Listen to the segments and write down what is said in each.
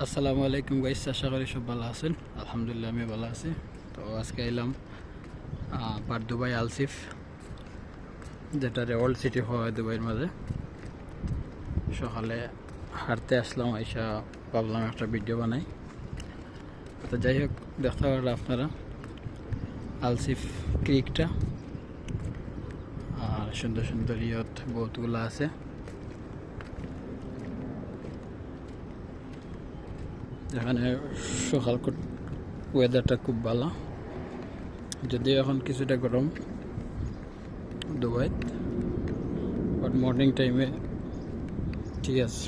আসসালামু আলাইকুম গাইস, আশা করি সব ভালো আছেন। আলহামদুলিল্লাহ আমি ভালো আছি। তো আজকে এলাম পার দুবাই আলসিফ, যেটা ওল্ড সিটি হয় দুবাইয়ের মাঝে। সকালে হাঁটতে আসলাম, আইসা ভাবলাম একটা ভিডিও বানাই। তো যাই হোক, দেখতে পারলে আপনারা আলসিফ ক্রিকটা, আর সুন্দর সুন্দর ইয়ত বহুতগুলো আছে। এখানে সকাল ওয়েদারটা খুব ভালো, যদিও এখন কিছুটা গরম দুবাইত, বাট মর্নিং টাইমে ঠিক আছে।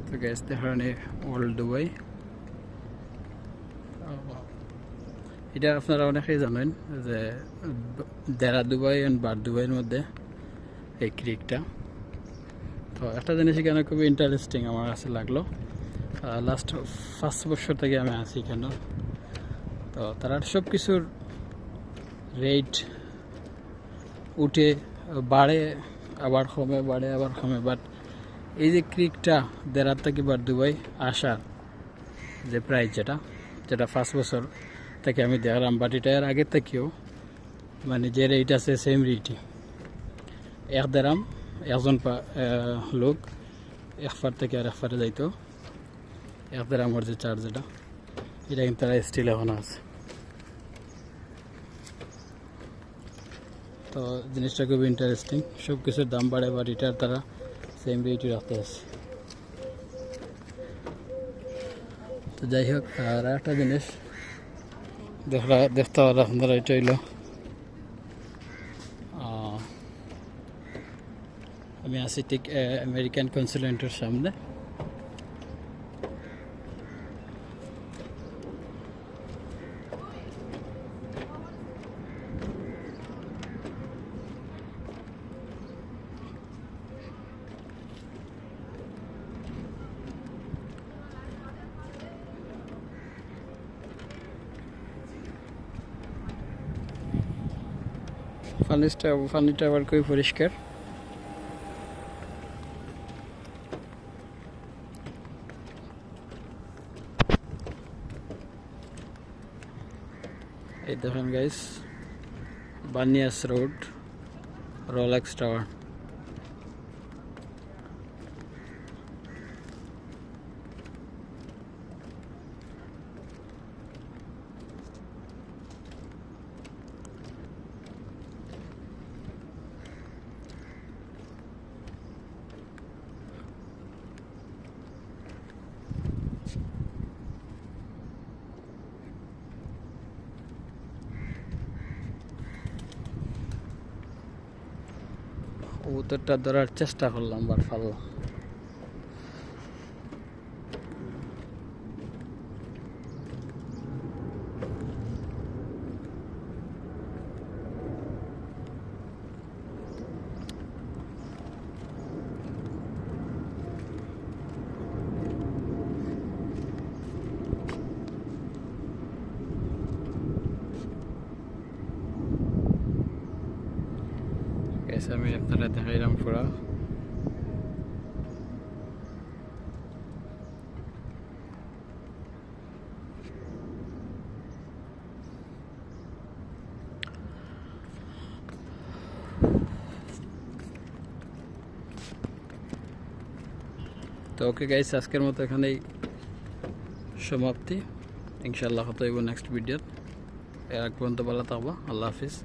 তো গ্যাস দেখানে ওল্ড দুবাই, এটা আপনারা অনেকেই জানেন যে দেরা দুবাই অ্যান্ড বার দুবাইয়ের মধ্যে এই ক্রিকটা। তো একটা জিনিস এখানে খুবই ইন্টারেস্টিং আমার কাছে লাগলো। লাস্ট 5 বছর থেকে আমি আছি কেন, তো তারা সব কিছুর রেট উঠে বাড়ে, আবার কমে, বাড়ে আবার কমে। বাট এই যে ক্রিকটা দেরার থেকে বার দুবাই আসার যে প্রাইস, যেটা 5 বছর থেকে আমি দেখলাম, বাট এটা এর আগের থেকেও মানে যে রেট আছে সেম রেটই। এক দেরাম একজন লোক এক ফার থেকে আর এক ফারে যাইতো, এক দেরামের যে চার্জ এটা কিন্তু তারা স্টিল এখনো আছে। তো জিনিসটা খুব ইন্টারেস্টিং, সব কিছুর দাম বাড়ে বাট এটার তারা সেম রেটই রাখতে আছে। তো যাই হোক, আর একটা জিনিস দেখতে পারা আপনারা, এটা হইল আমি আছি ঠিক আমেরিকান কনসুলেটের সামনে। পানিটা আবার খুবই পরিষ্কার। এই দেখেন গাইস, বানিয়াস রোড, রোলেক্স টাওয়ার। উত্তরটা ধরার চেষ্টা করলাম, বাট পারলাম। আমি আপনারা দেখাইলাম পুরা। তো ওকে গাইস, আজকের মতো এখানেই সমাপ্তি। ইনশাআল্লাহ হয়তো নেক্সট ভিডিও। এর আগ পর্যন্ত ভালো থাকবো। আল্লাহ হাফিজ।